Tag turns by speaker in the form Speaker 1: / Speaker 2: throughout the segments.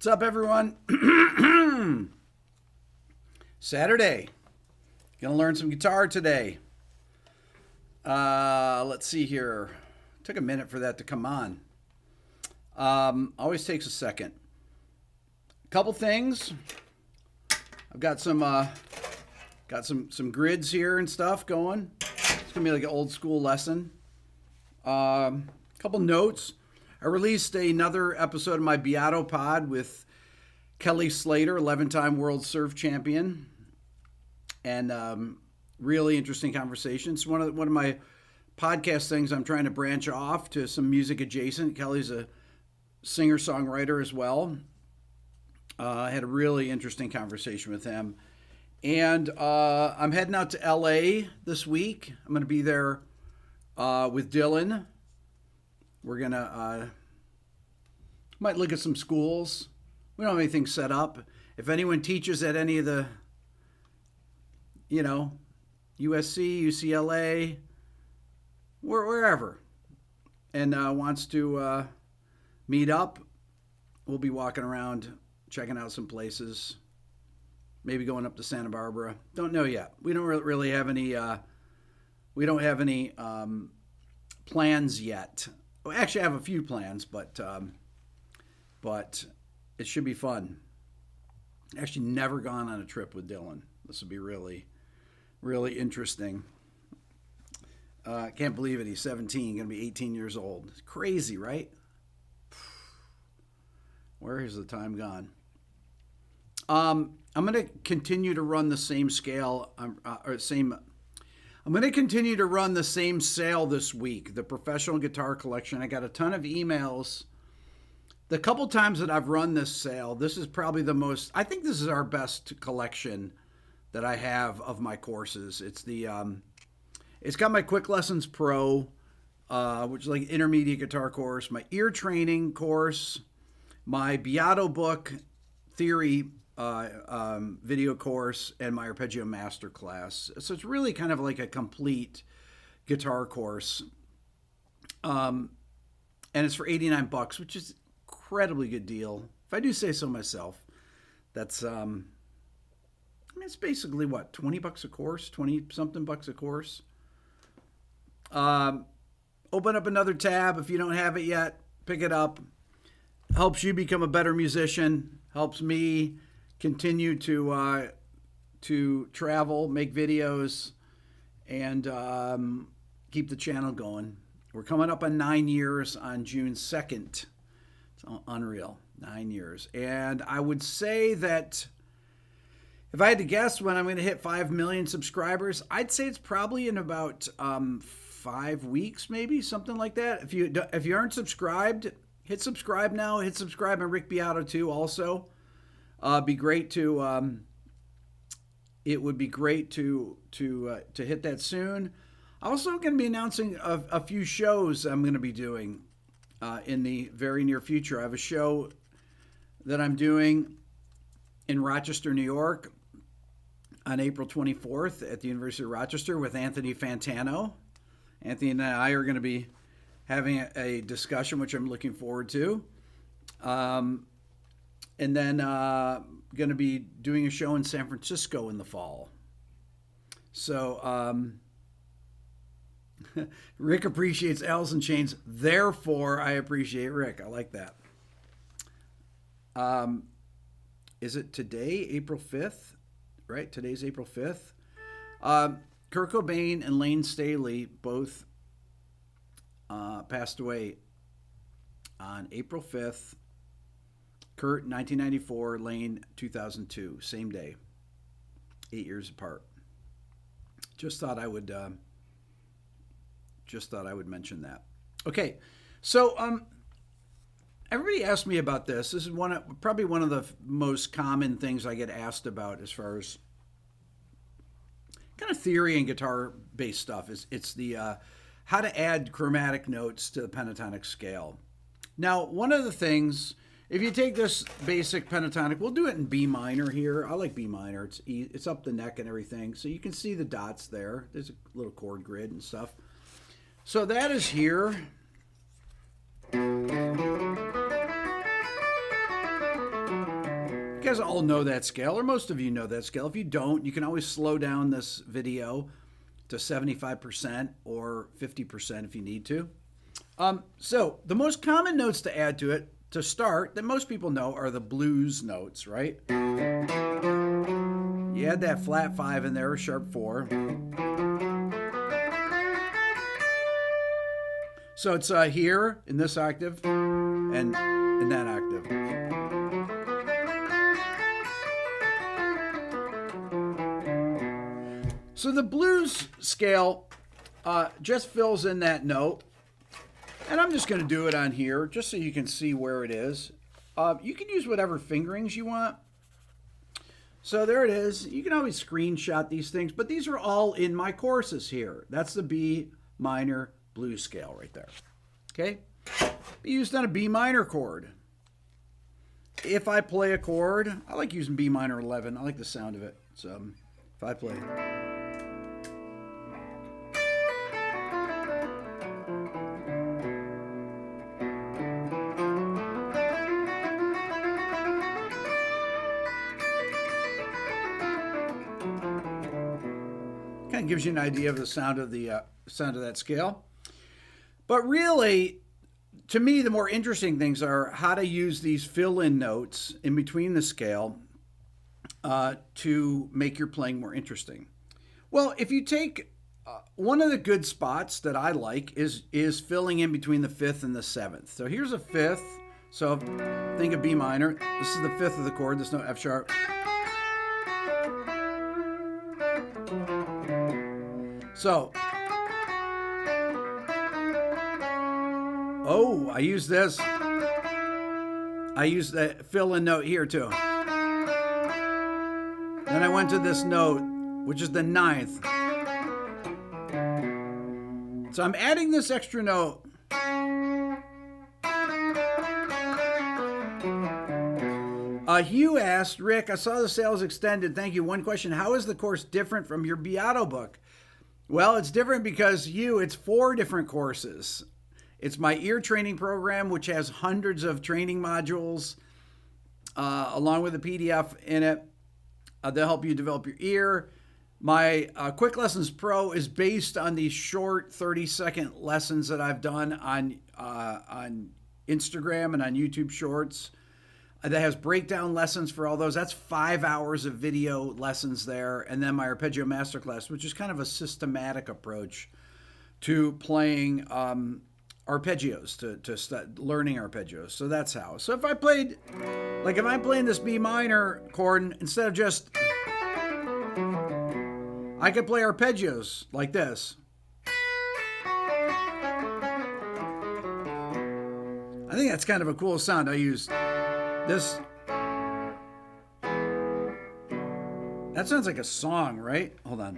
Speaker 1: What's up, everyone? Saturday. Gonna learn some guitar today. Let's see here. Took a minute for that to come on. Always takes a second. Couple things. I've got some grids here and stuff going. It's gonna be like an old school lesson. Couple notes. I released another episode of my Beato pod with Kelly Slater, 11-time world surf champion, and really interesting conversations. One of my podcast things, I'm trying to branch off to some music adjacent. Kelly's a singer-songwriter as well. I had a really interesting conversation with him. And I'm heading out to LA this week. I'm going to be there with Dylan. We're going to might look at some schools. We don't have anything set up. If anyone teaches at any of the, USC, UCLA, wherever, and wants to meet up, we'll be walking around, checking out some places, maybe going up to Santa Barbara. Don't know yet. We don't really have any, plans yet. Well, actually, I have a few plans, but it should be fun. Actually, never gone on a trip with Dylan. This will be really, really interesting. Can't believe it. He's 17, going to be 18 years old. It's crazy, right? Where has the time gone? I'm going to continue to run the same scale, I'm going to continue to run the same sale this week, the professional guitar collection. I got a ton of emails. The couple times that I've run this sale, this is probably I think this is our best collection that I have of my courses. It's it's got my Quick Lessons Pro, which is like intermediate guitar course, my ear training course, my Beato Book Theory video course, and my Arpeggio Masterclass. So it's really kind of like a complete guitar course. And it's for $89, which is incredibly good deal. If I do say so myself. That's it's basically what, $20 a course, 20 something bucks a course. Open up another tab if you don't have it yet. Pick it up. Helps you become a better musician. Helps me continue to travel, make videos, and keep the channel going. We're coming up on 9 years on June 2nd. It's unreal, 9 years. And I would say that if I had to guess when I'm going to hit 5 million subscribers, I'd say it's probably in about 5 weeks, maybe, something like that. If you aren't subscribed, hit subscribe now. Hit subscribe on Rick Beato too also. Be great to it would be great to hit that soon. Also going to be announcing a few shows I'm going to be doing in the very near future. I have a show that I'm doing in Rochester, New York on April 24th at the University of Rochester with Anthony Fantano. Anthony and I are going to be having a discussion, which I'm looking forward to. And then going to be doing a show in San Francisco in the fall. So Rick appreciates Alice in Chains. Therefore, I appreciate Rick. I like that. Is it today, April 5th? Right? Today's April 5th. Kurt Cobain and Lane Staley both passed away on April 5th. Kurt, 1994, Lane, 2002, same day, 8 years apart. Just thought I would mention that. Okay, so everybody asked me about this. This is probably one of the most common things I get asked about as far as kind of theory and guitar-based stuff. It's the how to add chromatic notes to the pentatonic scale. Now, one of the things, if you take this basic pentatonic, we'll do it in B minor here. I like B minor. It's up the neck and everything. So you can see the dots there. There's a little chord grid and stuff. So that is here. guys all know that scale, or most of you know that scale. If you don't, you can always slow down this video to 75% or 50% if you need to. So the most common notes to add to it to start that most people know are the blues notes, right? You add that flat 5 in there, sharp 4. So it's here in this octave and in that octave. So the blues scale just fills in that note. And I'm just going to do it on here just so you can see where it is. You can use whatever fingerings you want. So there it is. You can always screenshot these things, but these are all in my courses here. That's the B minor blues scale right there. Okay? Be used on a B minor chord. If I play a chord, I like using B minor 11. I like the sound of it. So if I play... kind of gives you an idea of the sound of that scale. But really, to me, the more interesting things are how to use these fill-in notes in between the scale to make your playing more interesting. Well, if you take one of the good spots that I like is filling in between the 5th and the 7th. So here's a 5th. So think of B minor. This is the 5th of the chord. This note F sharp. So, oh, I use this. I use the fill-in note here too. Then I went to this note, which is the 9th. So I'm adding this extra note. Hugh asked, Rick, I saw the sales extended. Thank you. One question, how is the course different from your Beato book? Well, it's different because it's 4 different courses. It's my ear training program, which has hundreds of training modules, along with a PDF in it. They'll help you develop your ear. My Quick Lessons Pro is based on these short 30-second lessons that I've done on Instagram and on YouTube Shorts. That has breakdown lessons for all those. That's 5 hours of video lessons there. And then my Arpeggio Masterclass, which is kind of a systematic approach to playing arpeggios, to learning arpeggios. So that's how. So if I played, like if I'm playing this B minor chord, instead of just, I could play arpeggios like this. I think that's kind of a cool sound. I use this. That sounds like a song, right? Hold on.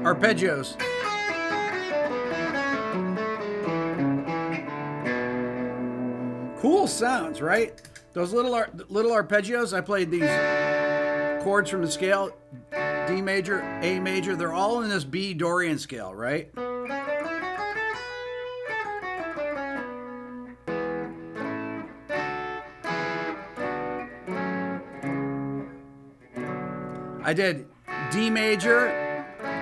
Speaker 1: Arpeggios. Cool sounds, right? Those little arpeggios, I played these chords from the scale, D major, A major, they're all in this B Dorian scale, right? I did D major,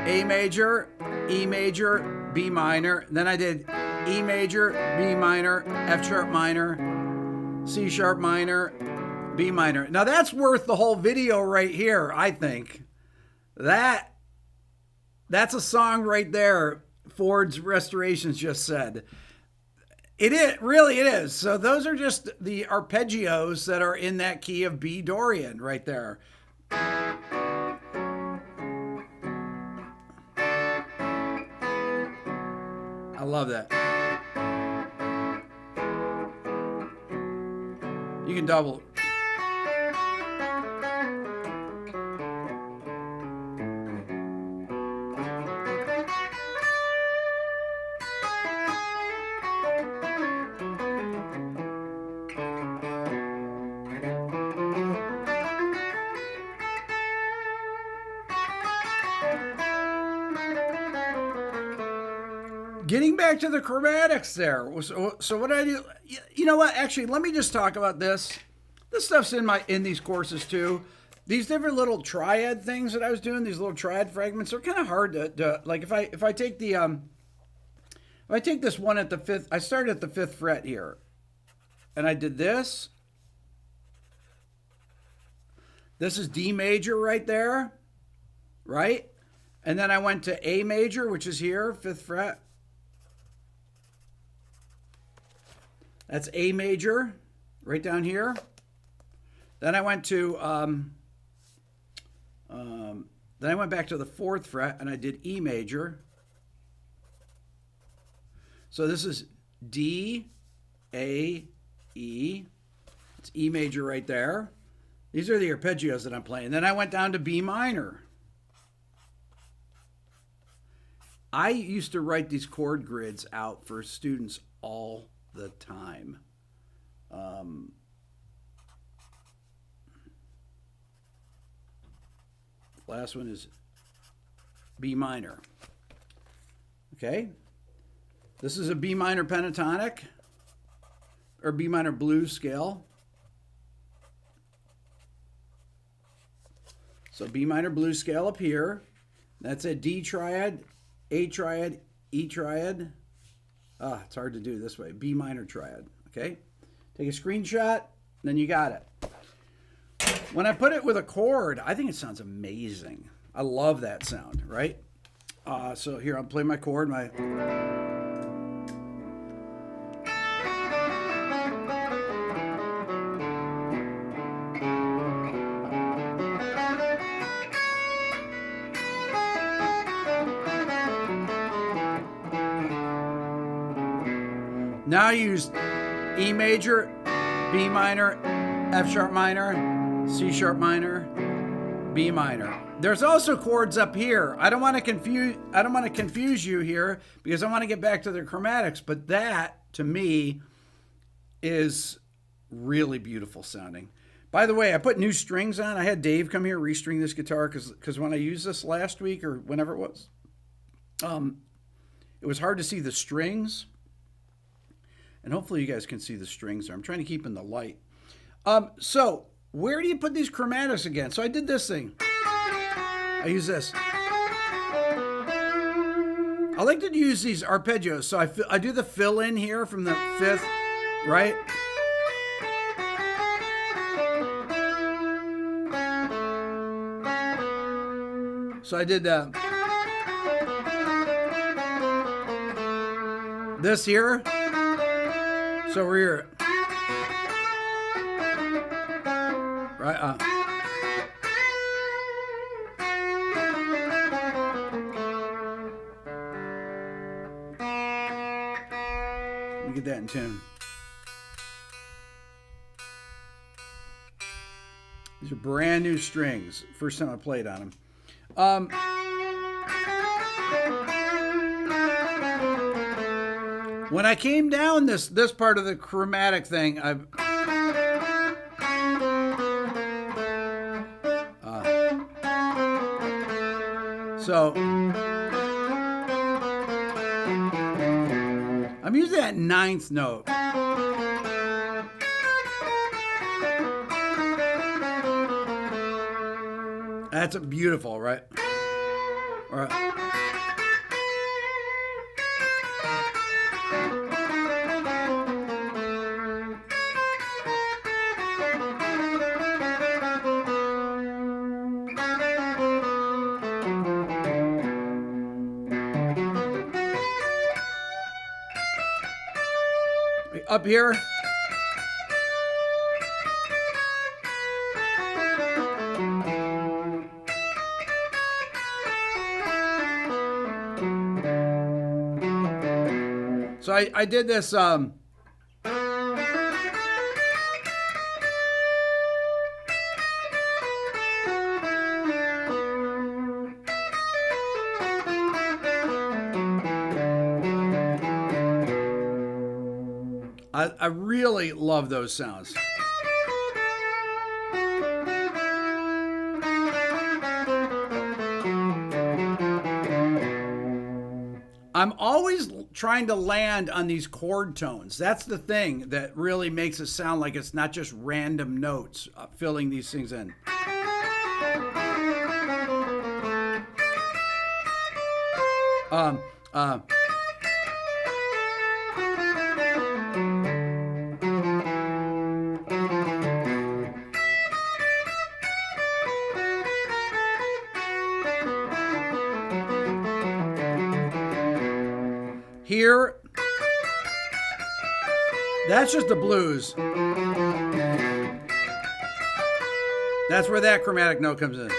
Speaker 1: A major, E major, B minor, then I did E major, B minor, F sharp minor, C sharp minor, B minor. Now that's worth the whole video right here, I think. That's a song right there, Ford's Restorations just said. It is. So those are just the arpeggios that are in that key of B Dorian right there. I love that. You can double. Getting back to the chromatics there. So what I do, you know what? Actually, let me just talk about this. This stuff's in these courses too. These different little triad things that I was doing, these little triad fragments, they're kind of hard to like. If I take the if I take this one at the fifth, I started at the 5th fret here, and I did this. This is D major right there, right? And then I went to A major, which is here, 5th fret. That's A major, right down here. Then I went to, then I went back to the 4th fret and I did E major. So this is D, A, E. It's E major right there. These are the arpeggios that I'm playing. Then I went down to B minor. I used to write these chord grids out for students all the time. Last one is B minor. Okay. This is a B minor pentatonic or B minor blues scale. So B minor blues scale up here. That's a D triad, A triad, E triad. It's hard to do this way. B minor triad. Okay. Take a screenshot, then you got it. When I put it with a chord, I think it sounds amazing. I love that sound, right? So here, I'll play my chord. Now I use E major, B minor, F sharp minor, C sharp minor, B minor. There's also chords up here. I don't want to confuse you here because I want to get back to the chromatics, but that to me is really beautiful sounding. By the way, I put new strings on. I had Dave come here restring this guitar because when I used this last week or whenever it was hard to see the strings. And hopefully you guys can see the strings there. I'm trying to keep in the light. So where do you put these chromatics again? So I did this thing. I use this. I like to use these arpeggios. So I do the fill in here from the 5th, right? So I did this here. So we're here. Right. Let me get that in tune. These are brand new strings. First time I played on them. When I came down this part of the chromatic thing, so I'm using that 9th note. That's beautiful, right? All right. Up here. So I did this I really love those sounds. I'm always trying to land on these chord tones. That's the thing that really makes it sound like it's not just random notes filling these things in. Here, that's just the blues. That's where that chromatic note comes in.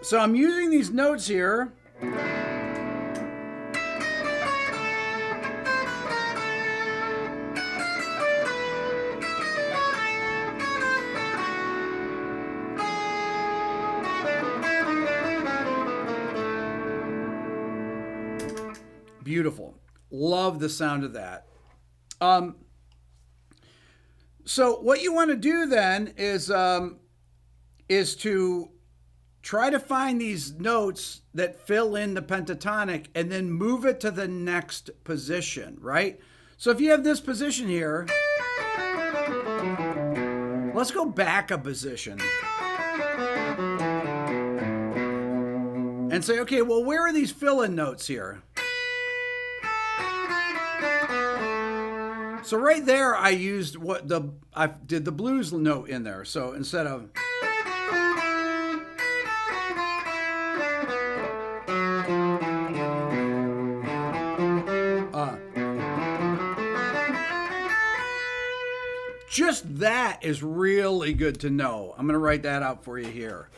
Speaker 1: So I'm using these notes here. Beautiful. Love the sound of that. So what you want to do then is to try to find these notes that fill in the pentatonic and then move it to the next position, right? So if you have this position here, let's go back a position and say, okay, well, where are these fill-in notes here? So right there, I used I did the blues note in there. So instead of just that is really good to know. I'm going to write that out for you here.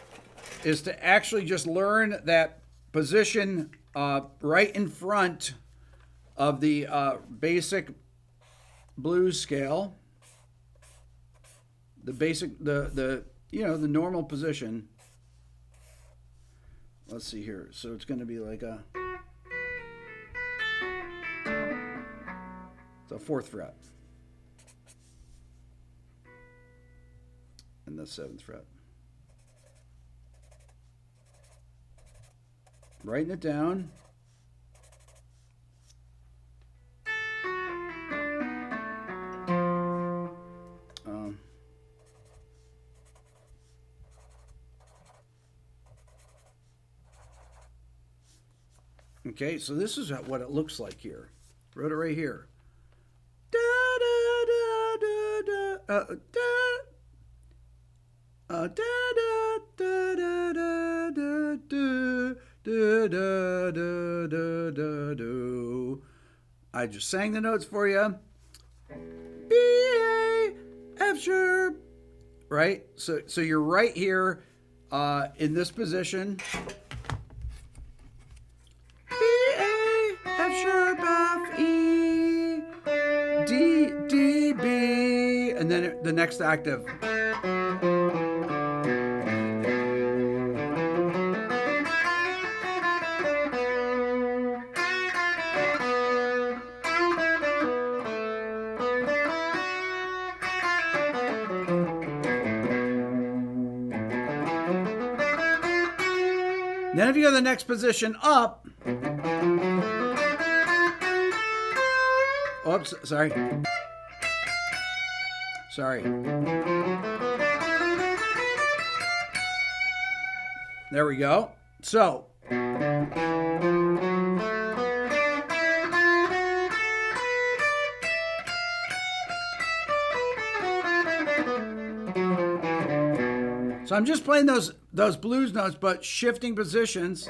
Speaker 1: Is to actually just learn that position right in front of the basic blues scale. The basic, the normal position. Let's see here. So it's going to be like it's a 4th fret. And the 7th fret. Writing it down. Okay, so this is what it looks like here. Wrote it right here. Da da da da da da. Da da da da da da da da da da do. I just sang the notes for you. B A F sharp. Right? So you're right here in this position. B A F sharp F E D D B, and then the next octave. Then if you go to the next position up, oops, sorry. There we go. So, I'm just playing those blues notes, but shifting positions.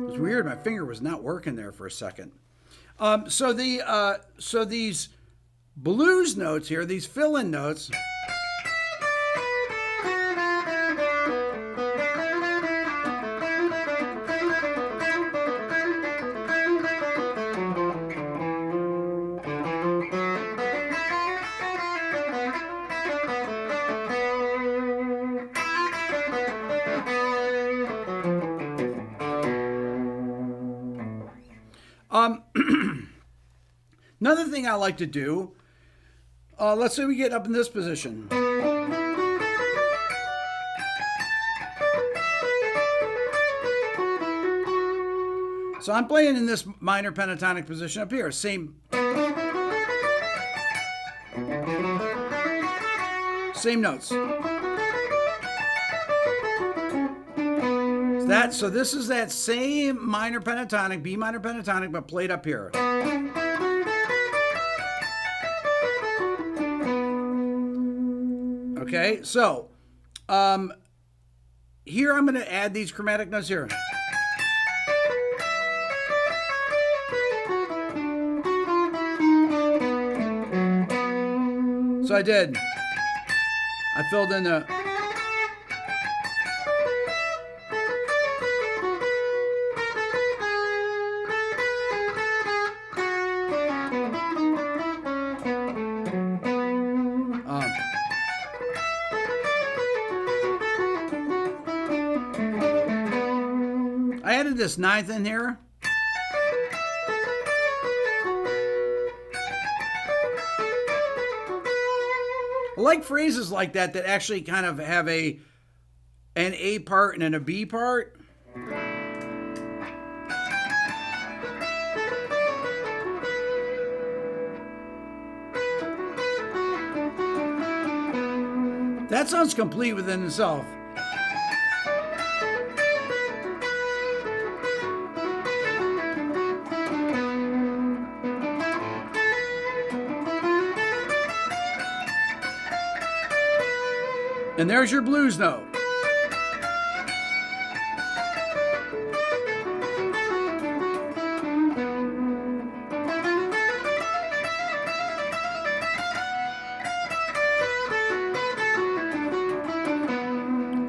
Speaker 1: It's weird. My finger was not working there for a second. So these blues notes here, these fill-in notes. Another thing I like to do, let's say we get up in this position. So I'm playing in this minor pentatonic position up here. Same notes. So this is that same minor pentatonic, B minor pentatonic, but played up here. Okay, so here I'm going to add these chromatic notes here. So I did. I filled in the... I added this ninth in here. I like phrases like that that actually kind of have an A part and a B part. That sounds complete within itself. And there's your blues note.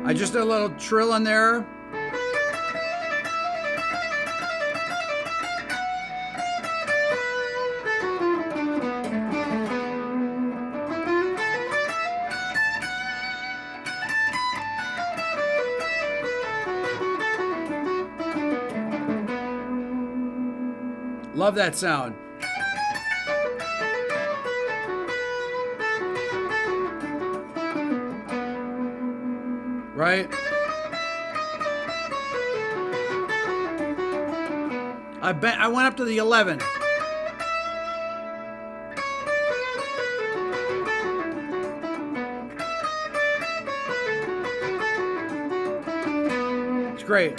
Speaker 1: I just did a little trill in there. Love that sound. Right? I went up to the 11. It's great.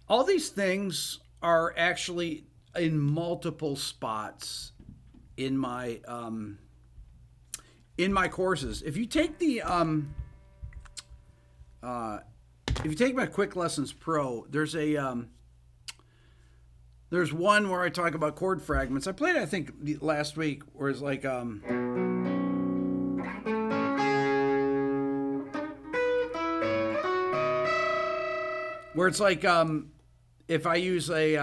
Speaker 1: All these things are actually in multiple spots in my courses. If you take the if you take my Quick Lessons Pro, there's one where I talk about chord fragments. I played it, I think, last week, where it's like where it's like if I use a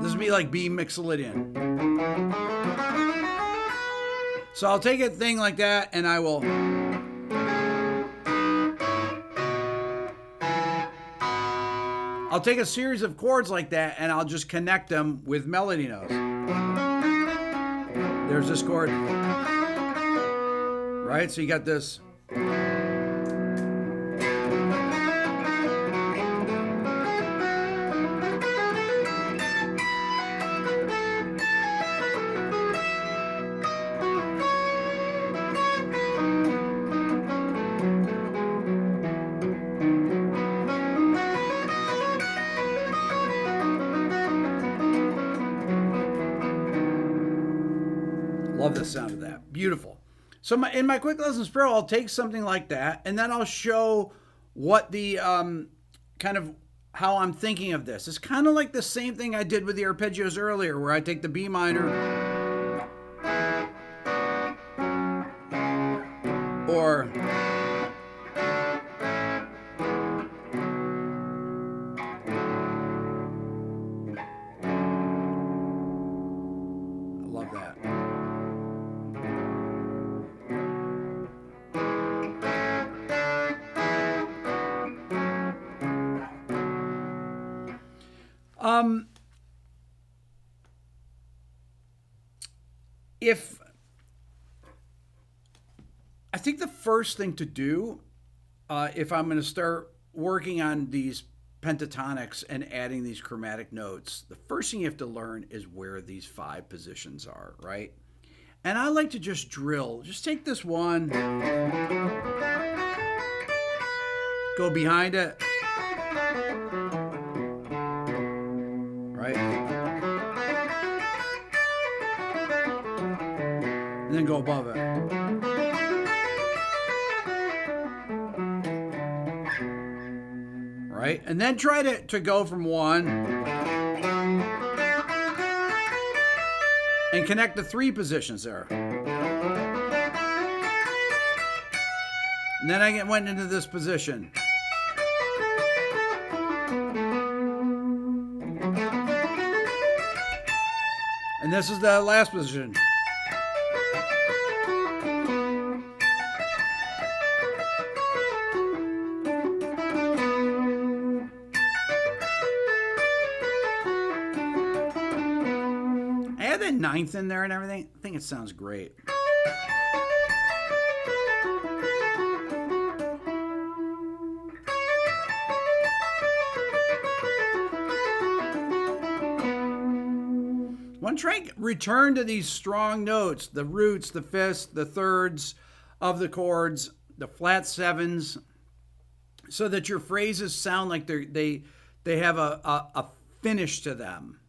Speaker 1: this would be like B mixolydian. So I'll take a thing like that and I will take a series of chords like that and I'll just connect them with melody notes. There's this chord. Right? So you got this. Love the sound of that. Beautiful. So in my Quick Lessons Pro, I'll take something like that, and then I'll show what the kind of how I'm thinking of this. It's kind of like the same thing I did with the arpeggios earlier, where I take the B minor or If I think the first thing to do, if I'm going to start working on these pentatonics and adding these chromatic notes, the first thing you have to learn is where these 5 positions are, right? And I like to just drill. Just take this one, go behind it, right? And then go above it. Right? And then try to go from one and connect the 3 positions there. And then I went into this position. And this is the last position. Add that 9th in there and everything. I think it sounds great. One try return to these strong notes, the roots, the fifths, the thirds of the chords, the flat 7s, so that your phrases sound like they have a finish to them,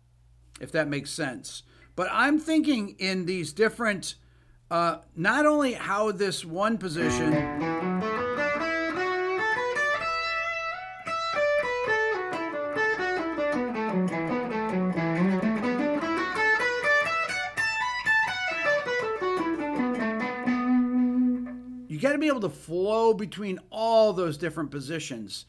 Speaker 1: if that makes sense. But I'm thinking in these different, not only how this one position, you got to be able to flow between all those different positions.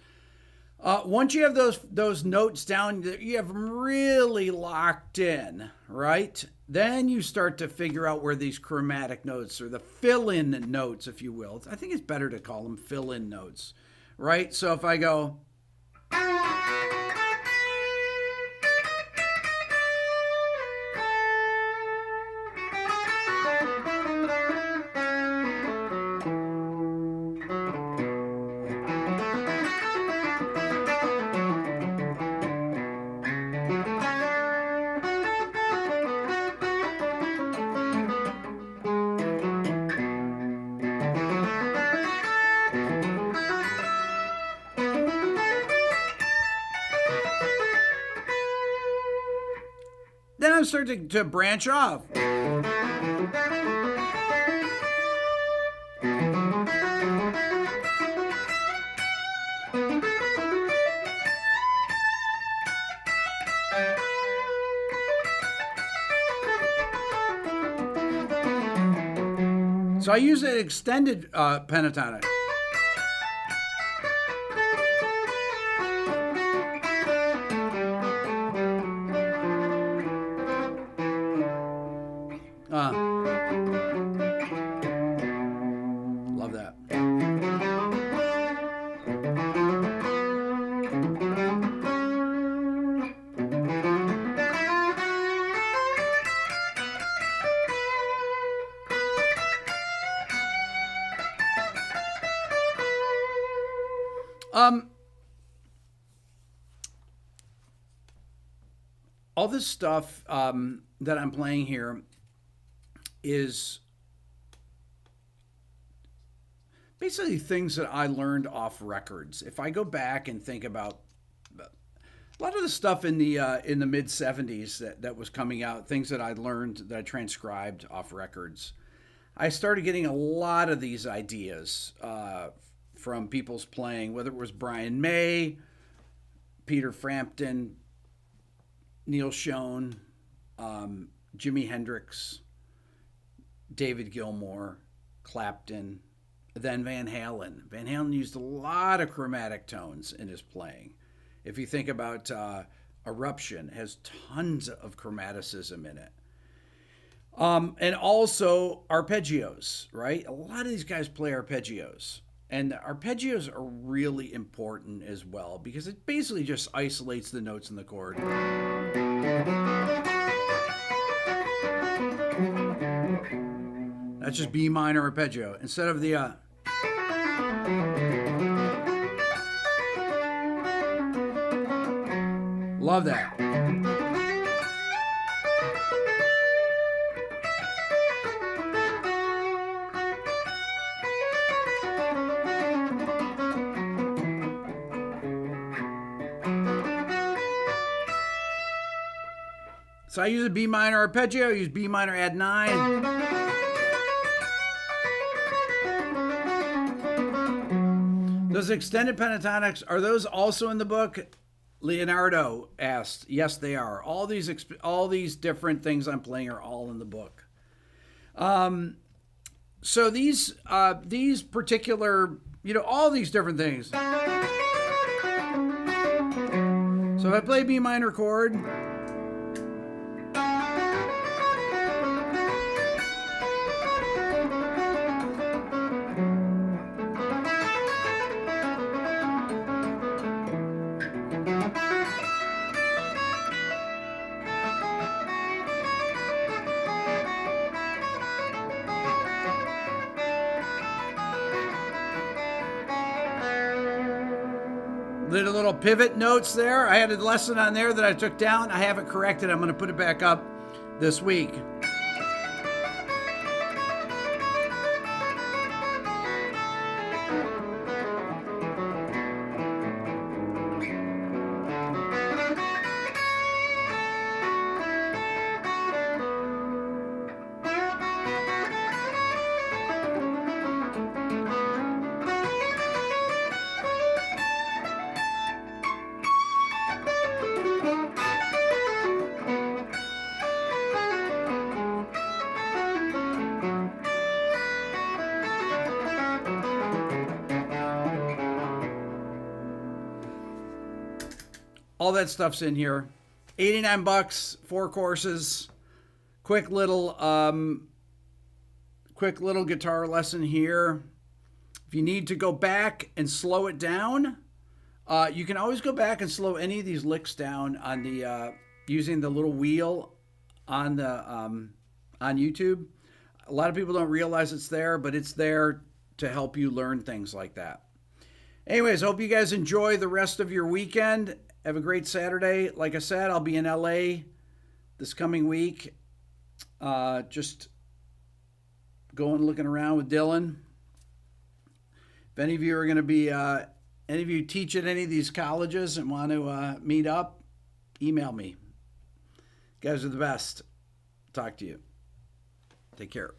Speaker 1: Once you have those notes down, you have them really locked in, right? Then you start to figure out where these chromatic notes, or the fill-in notes, if you will. I think it's better to call them fill-in notes, right? So if I go... Then I'm starting to branch off. So I use an extended pentatonic. Love that. All this stuff that I'm playing here is basically things that I learned off records. If I go back and think about a lot of the stuff in the mid 70s that was coming out, things that I learned, that I transcribed off records, I started getting a lot of these ideas from people's playing, whether it was Brian May, Peter Frampton, Neil Schon, Jimi Hendrix, David Gilmour, Clapton, then Van Halen. Van Halen used a lot of chromatic tones in his playing. If you think about Eruption, it has tons of chromaticism in it. And also arpeggios, right? A lot of these guys play arpeggios. And the arpeggios are really important as well because it basically just isolates the notes in the chord. That's just B minor arpeggio instead of the love that. So I use a B minor arpeggio, I use B minor add 9. Those extended pentatonics, are those also in the book? Leonardo asked. Yes, they are. All these different things I'm playing are all in the book. So these particular, all these different things. So if I play B minor chord, little pivot notes there. I had a lesson on there that I took down. I have it corrected. I'm going to put it back up this week. All that stuff's in here. $89, 4 courses. Quick little guitar lesson here. If you need to go back and slow it down, you can always go back and slow any of these licks down on the using the little wheel on the on YouTube. A lot of people don't realize it's there, but it's there to help you learn things like that. Anyways, hope you guys enjoy the rest of your weekend. Have a great Saturday. Like I said, I'll be in LA this coming week. Just going looking around with Dylan. If any of you are going to be, any of you teach at any of these colleges and want to meet up, email me. You guys are the best. Talk to you. Take care.